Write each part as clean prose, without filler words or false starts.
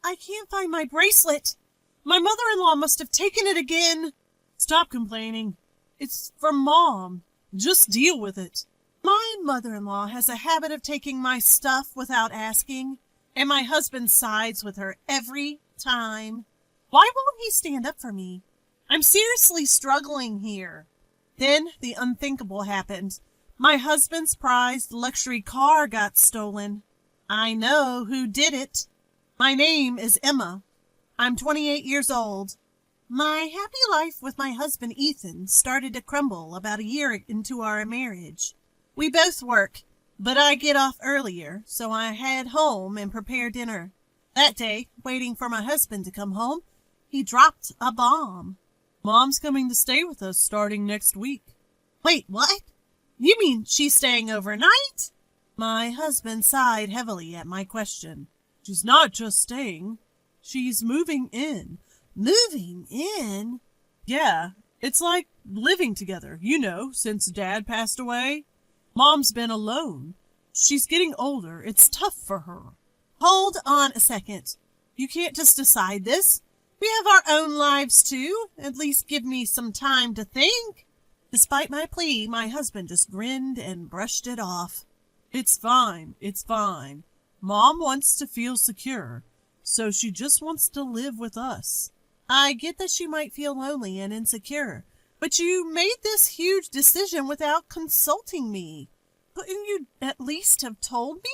I can't find my bracelet. My mother-in-law must have taken it again. Stop complaining. It's from Mom. Just deal with it. My mother-in-law has a habit of taking my stuff without asking, and my husband sides with her every time. Why won't he stand up for me? I'm seriously struggling here. Then the unthinkable happened. My husband's prized luxury car got stolen. I know who did it. My name is Emma. I'm 28 years old. My happy life with my husband Ethan started to crumble about a year into our marriage. We both work, but I get off earlier, so I head home and prepare dinner. That day, waiting for my husband to come home, he dropped a bomb. Mom's coming to stay with us starting next week. Wait, what? You mean she's staying overnight? My husband sighed heavily at my question. She's not just staying. She's moving in. Moving in? Yeah, it's like living together, since Dad passed away. Mom's been alone. She's getting older. It's tough for her. Hold on a second. You can't just decide this. We have our own lives, too. At least give me some time to think. Despite my plea, my husband just grinned and brushed it off. It's fine. It's fine. Mom wants to feel secure, so she just wants to live with us. I get that she might feel lonely and insecure, but you made this huge decision without consulting me. Couldn't you at least have told me?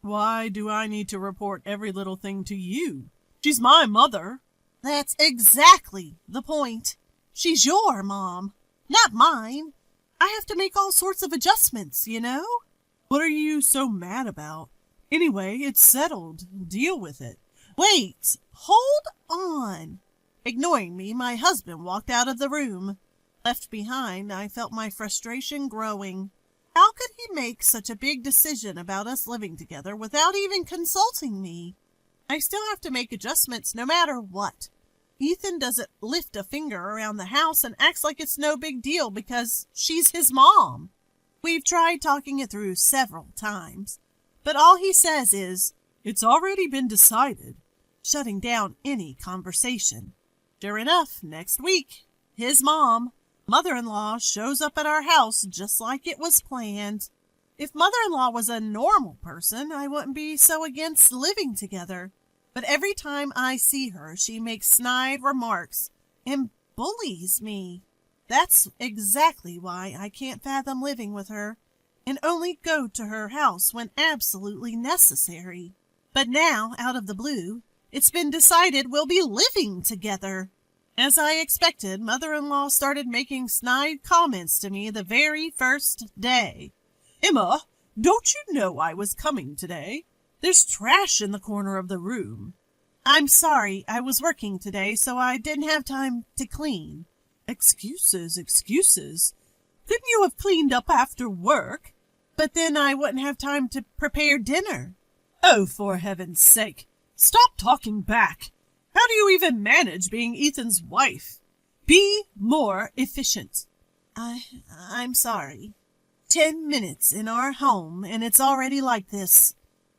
Why do I need to report every little thing to you? She's my mother. That's exactly the point. She's your mom, not mine. I have to make all sorts of adjustments, What are you so mad about? Anyway, it's settled. Deal with it. Wait, hold on. Ignoring me, my husband walked out of the room. Left behind, I felt my frustration growing. How could he make such a big decision about us living together without even consulting me? I still have to make adjustments no matter what. Ethan doesn't lift a finger around the house and acts like it's no big deal because she's his mom. We've tried talking it through several times, but all he says is, "It's already been decided," shutting down any conversation. Sure enough, next week, his mother-in-law, shows up at our house just like it was planned. If mother-in-law was a normal person, I wouldn't be so against living together. But every time I see her, she makes snide remarks and bullies me. That's exactly why I can't fathom living with her and only go to her house when absolutely necessary. But now, out of the blue, it's been decided we'll be living together. As I expected, mother-in-law started making snide comments to me the very first day. "Emma, don't you know I was coming today? There's trash in the corner of the room." "I'm sorry, I was working today, so I didn't have time to clean." Excuses. Couldn't you have cleaned up after work? But then I wouldn't have time to prepare dinner. Oh, for heaven's sake, stop talking back. How do you even manage being Ethan's wife? Be more efficient. I'm sorry. 10 minutes in our home, and it's already like this.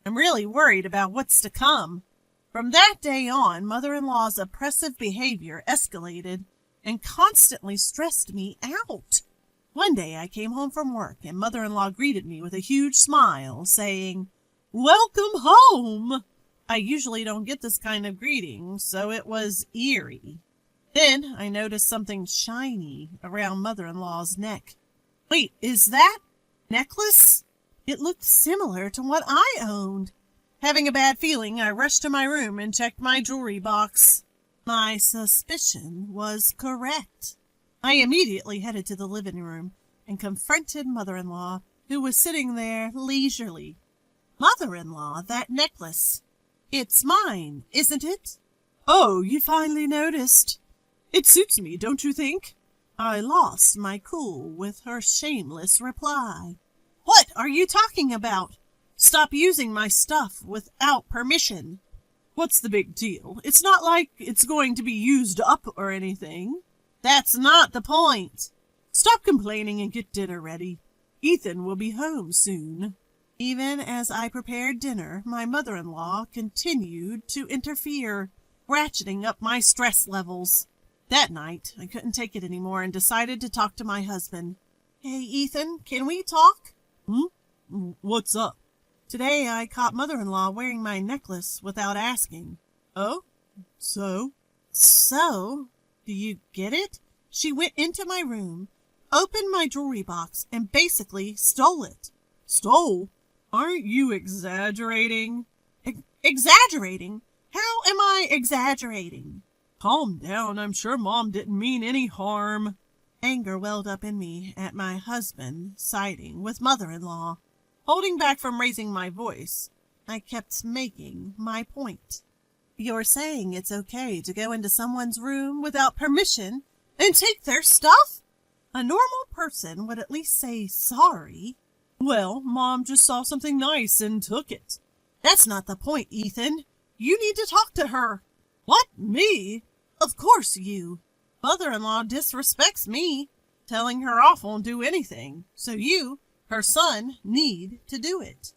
I'm really worried about what's to come. From that day on, mother-in-law's oppressive behavior escalated and constantly stressed me out. One day I came home from work, and mother-in-law greeted me with a huge smile, saying, "Welcome home." I usually don't get this kind of greeting, so it was eerie. Then I noticed something shiny around mother-in-law's neck. Wait, is that necklace? It looked similar to what I owned. Having a bad feeling, I rushed to my room and checked my jewelry box. My suspicion was correct. I immediately headed to the living room and confronted mother-in-law, who was sitting there leisurely. "Mother-in-law, that necklace. It's mine, isn't it?" "Oh, you finally noticed. It suits me, don't you think?" I lost my cool with her shameless reply. "What are you talking about? Stop using my stuff without permission." "What's the big deal? It's not like it's going to be used up or anything." "That's not the point." "Stop complaining and get dinner ready. Ethan will be home soon." Even as I prepared dinner, my mother-in-law continued to interfere, ratcheting up my stress levels. That night, I couldn't take it anymore and decided to talk to my husband. Hey, Ethan, can we talk? What's up? Today I caught mother-in-law wearing my necklace without asking. Oh? So? So? Do you get it? She went into my room, opened my jewelry box, and basically stole it. Stole? Aren't you exaggerating? Exaggerating? How am I exaggerating? Calm down. I'm sure Mom didn't mean any harm. Anger welled up in me at my husband siding with mother-in-law. Holding back from raising my voice, I kept making my point. You're saying it's okay to go into someone's room without permission and take their stuff? A normal person would at least say sorry. Well, Mom just saw something nice and took it. That's not the point, Ethan. You need to talk to her. What, me? Of course you. Mother-in-law disrespects me. Telling her off won't do anything. So you, her son, need to do it.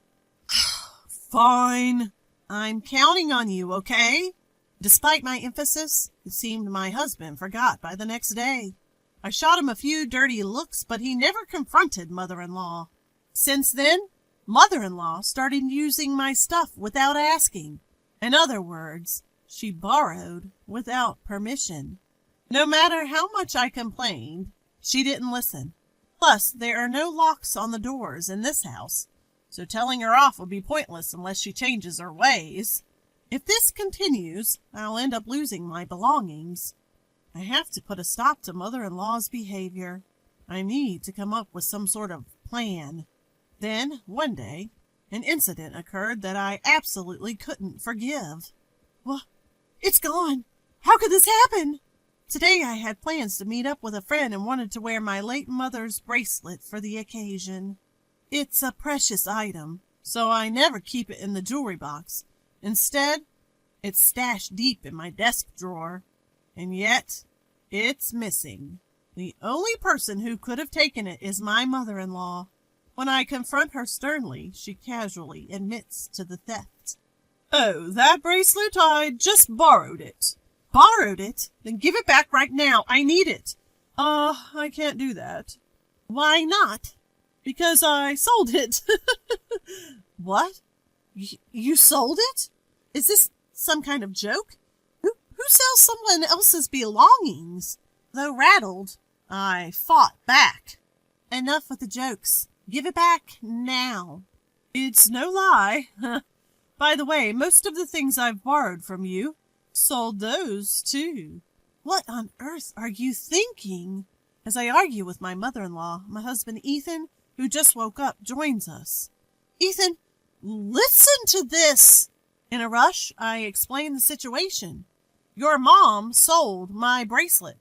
Fine. I'm counting on you, okay? Despite my emphasis, it seemed my husband forgot by the next day. I shot him a few dirty looks, but he never confronted mother-in-law. Since then, mother-in-law started using my stuff without asking. In other words, she borrowed without permission. No matter how much I complained, she didn't listen. Plus, there are no locks on the doors in this house, so telling her off will be pointless unless she changes her ways. If this continues, I'll end up losing my belongings. I have to put a stop to mother-in-law's behavior. I need to come up with some sort of plan. Then, one day, an incident occurred that I absolutely couldn't forgive. What? It's gone! How could this happen? Today I had plans to meet up with a friend and wanted to wear my late mother's bracelet for the occasion. It's a precious item, so I never keep it in the jewelry box. Instead, it's stashed deep in my desk drawer. And yet, it's missing. The only person who could have taken it is my mother-in-law. When I confront her sternly, she casually admits to the theft. Oh, that bracelet? I just borrowed it. Borrowed it? Then give it back right now. I need it. I can't do that. Why not? Because I sold it. What? You sold it? Is this some kind of joke? Who sells someone else's belongings? Though rattled, I fought back. Enough with the jokes. Give it back now. It's no lie. By the way, most of the things I've borrowed from you, sold those too. What on earth are you thinking? As I argue with my mother-in-law, my husband Ethan, who just woke up, joins us. Ethan, listen to this. In a rush, I explain the situation. Your mom sold my bracelet.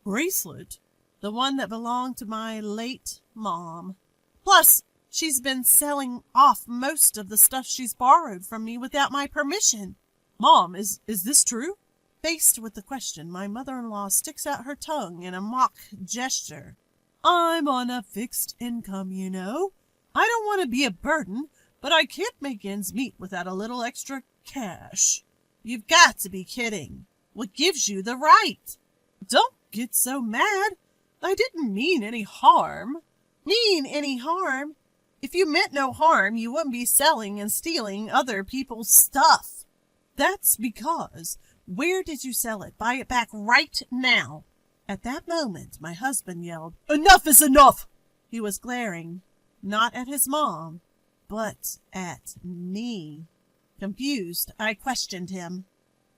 Bracelet? The one that belonged to my late mom. Plus, she's been selling off most of the stuff she's borrowed from me without my permission. Mom, is this true? Faced with the question, my mother-in-law sticks out her tongue in a mock gesture. I'm on a fixed income, you know. I don't want to be a burden, but I can't make ends meet without a little extra cash. You've got to be kidding. What gives you the right? Don't get so mad. I didn't mean any harm. Mean any harm? If you meant no harm, you wouldn't be selling and stealing other people's stuff. That's because. Where did you sell it? Buy it back right now. At that moment, my husband yelled, Enough is enough! He was glaring, not at his mom, but at me. Confused, I questioned him.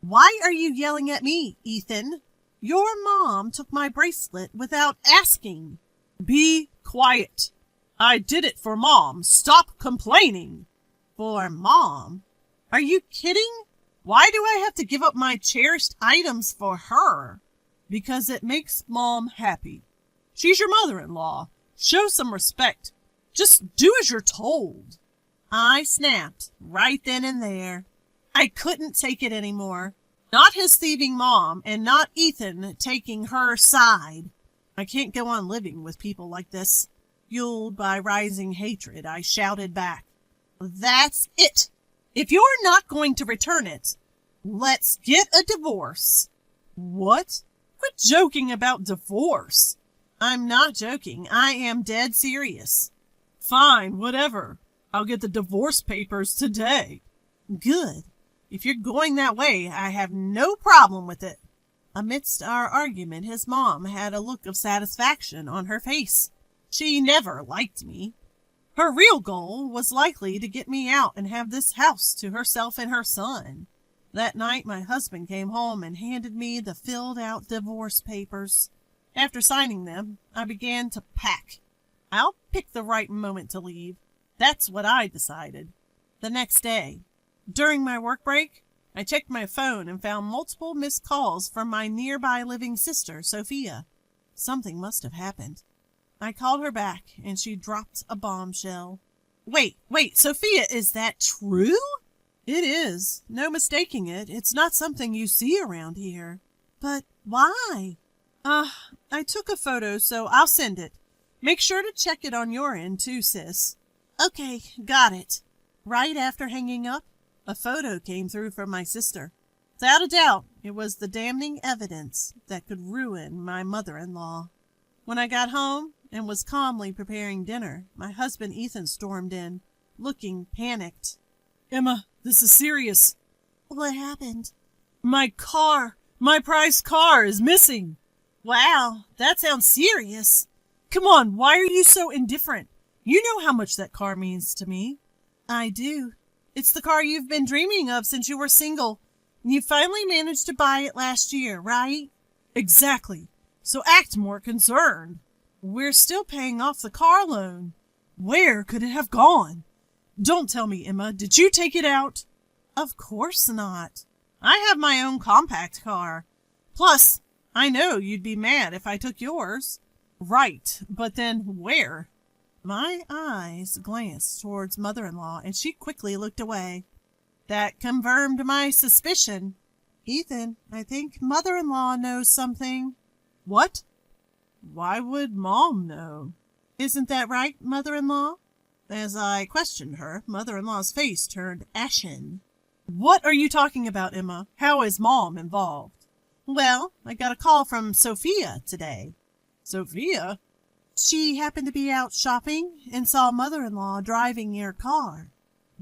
Why are you yelling at me, Ethan? Your mom took my bracelet without asking. Be quiet. I did it for Mom. Stop complaining. For Mom? Are you kidding? Why do I have to give up my cherished items for her? Because it makes Mom happy. She's your mother-in-law. Show some respect. Just do as you're told. I snapped right then and there. I couldn't take it anymore. Not his thieving mom, and not Ethan taking her side. I can't go on living with people like this. Fueled by rising hatred, I shouted back. That's it. If you're not going to return it, let's get a divorce. What? Quit joking about divorce. I'm not joking. I am dead serious. Fine, whatever. I'll get the divorce papers today. Good. If you're going that way, I have no problem with it. Amidst our argument, his mom had a look of satisfaction on her face. She never liked me. Her real goal was likely to get me out and have this house to herself and her son. That night, my husband came home and handed me the filled-out divorce papers. After signing them, I began to pack. I'll pick the right moment to leave. That's what I decided. The next day, during my work break, I checked my phone and found multiple missed calls from my nearby living sister, Sophia. Something must have happened. I called her back, and she dropped a bombshell. Wait, Sophia, is that true? It is. No mistaking it. It's not something you see around here. But why? I took a photo, so I'll send it. Make sure to check it on your end, too, sis. Okay, got it. Right after hanging up, a photo came through from my sister. Without a doubt, it was the damning evidence that could ruin my mother-in-law. When I got home and was calmly preparing dinner, my husband Ethan stormed in, looking panicked. Emma, this is serious. What happened? My prized car is missing. Wow, that sounds serious. Come on, why are you so indifferent? You know how much that car means to me. I do. It's the car you've been dreaming of since you were single. You finally managed to buy it last year, right? Exactly. So act more concerned. We're still paying off the car loan. Where could it have gone? Don't tell me, Emma. Did you take it out? Of course not. I have my own compact car. Plus, I know you'd be mad if I took yours. Right, but then where? My eyes glanced towards mother-in-law, and she quickly looked away. That confirmed my suspicion. Ethan, I think mother-in-law knows something. What? Why would Mom know? Isn't that right, mother-in-law? As I questioned her, mother-in-law's face turned ashen. What are you talking about, Emma? How is Mom involved? Well, I got a call from Sophia today. Sophia? She happened to be out shopping and saw mother-in-law driving your car.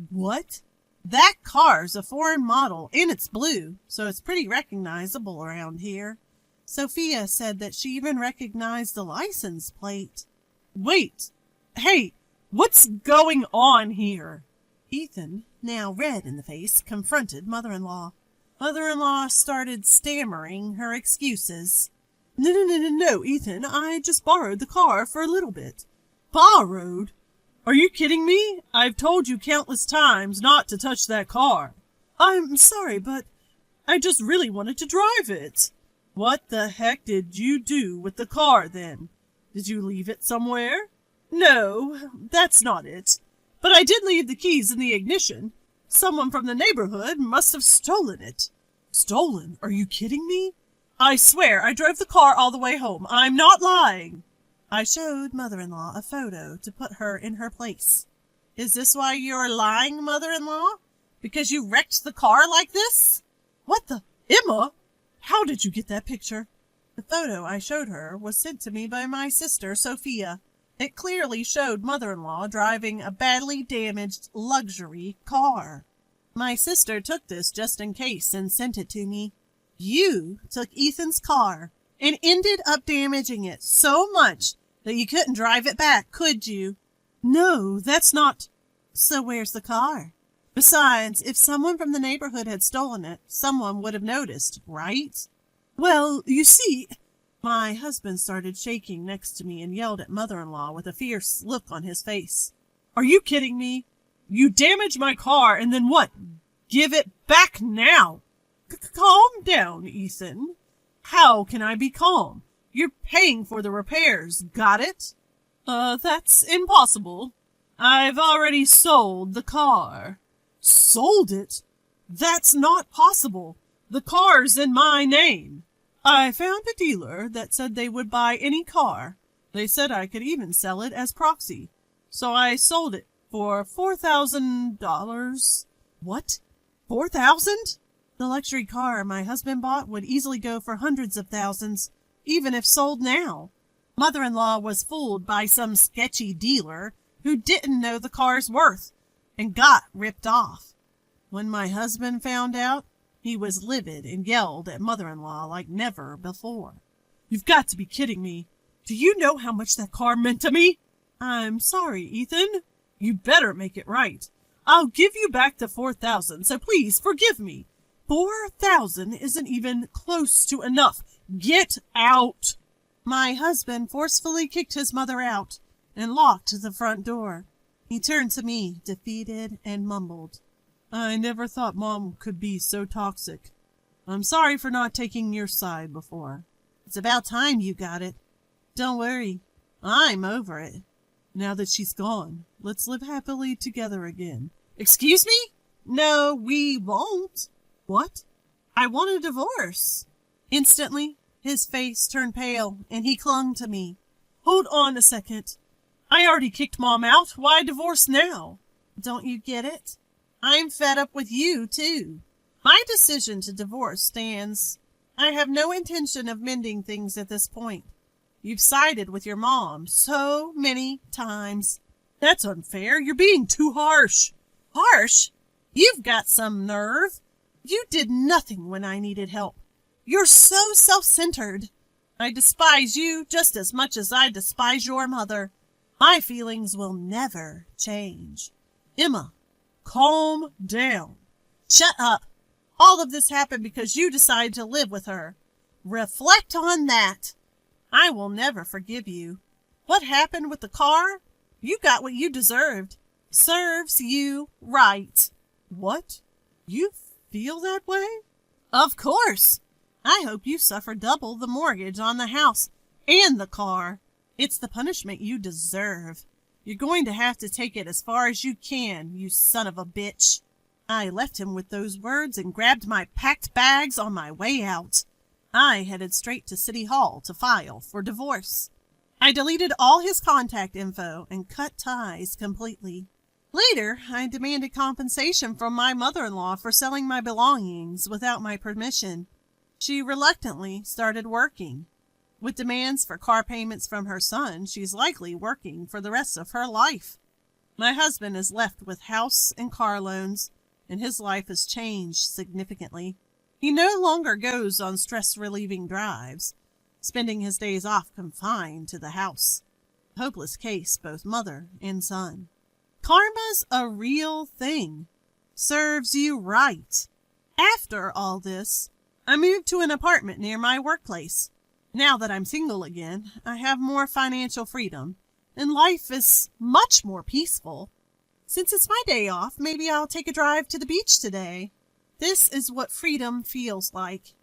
What? That car's a foreign model, and it's blue, so it's pretty recognizable around here. Sophia said that she even recognized the license plate. Wait! Hey! What's going on here? Ethan, now red in the face, confronted mother-in-law. Mother-in-law started stammering her excuses. No, Ethan, I just borrowed the car for a little bit. Borrowed? Are you kidding me? I've told you countless times not to touch that car. I'm sorry, but I just really wanted to drive it. What the heck did you do with the car, then? Did you leave it somewhere? No, that's not it. But I did leave the keys in the ignition. Someone from the neighborhood must have stolen it. Stolen? Are you kidding me? I swear I drove the car all the way home. I'm not lying. I showed mother-in-law a photo to put her in her place. Is this why you're lying, mother-in-law? Because you wrecked the car like this? What the? Emma? How did you get that picture? The photo I showed her was sent to me by my sister, Sophia. It clearly showed mother-in-law driving a badly damaged luxury car. My sister took this just in case and sent it to me. You took Ethan's car and ended up damaging it so much that you couldn't drive it back, could you? No, that's not. So where's the car? Besides, if someone from the neighborhood had stolen it, someone would have noticed, right? Well, you see, my husband started shaking next to me and yelled at mother-in-law with a fierce look on his face. Are you kidding me? You damaged my car and then what? Give it back now. Calm down, Ethan. How can I be calm? You're paying for the repairs, got it? That's impossible. I've already sold the car. Sold it? That's not possible. The car's in my name. I found a dealer that said they would buy any car. They said I could even sell it as proxy. So I sold it for $4,000. What? 4,000? The luxury car my husband bought would easily go for hundreds of thousands, even if sold now. Mother-in-law was fooled by some sketchy dealer who didn't know the car's worth and got ripped off. When my husband found out, he was livid and yelled at mother-in-law like never before. You've got to be kidding me. Do you know how much that car meant to me? I'm sorry, Ethan. You better make it right. I'll give you back the 4,000, so please forgive me. 4,000 isn't even close to enough. Get out! My husband forcefully kicked his mother out and locked the front door. He turned to me, defeated, and mumbled, I never thought Mom could be so toxic. I'm sorry for not taking your side before. It's about time you got it. Don't worry, I'm over it. Now that she's gone, let's live happily together again. Excuse me? No, we won't. What? I want a divorce. Instantly, his face turned pale, and he clung to me. Hold on a second. I already kicked Mom out. Why divorce now? Don't you get it? I'm fed up with you, too. My decision to divorce stands. I have no intention of mending things at this point. You've sided with your mom so many times. That's unfair. You're being too harsh. Harsh? You've got some nerve. You did nothing when I needed help. You're so self-centered. I despise you just as much as I despise your mother. My feelings will never change. Emma, calm down. Shut up. All of this happened because you decided to live with her. Reflect on that. I will never forgive you. What happened with the car? You got what you deserved. Serves you right. What? You feel that way? Of course. I hope you suffer double the mortgage on the house and the car. It's the punishment you deserve. You're going to have to take it as far as you can, you son of a bitch. I left him with those words and grabbed my packed bags on my way out. I headed straight to City Hall to file for divorce. I deleted all his contact info and cut ties completely. Later, I demanded compensation from my mother-in-law for selling my belongings without my permission. She reluctantly started working. With demands for car payments from her son, she's likely working for the rest of her life. My husband is left with house and car loans, and his life has changed significantly. He no longer goes on stress-relieving drives, spending his days off confined to the house. Hopeless case, both mother and son. Karma's a real thing. Serves you right. After all this, I moved to an apartment near my workplace. Now that I'm single again, I have more financial freedom, and life is much more peaceful. Since it's my day off, maybe I'll take a drive to the beach today. This is what freedom feels like.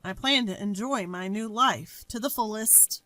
I plan to enjoy my new life to the fullest.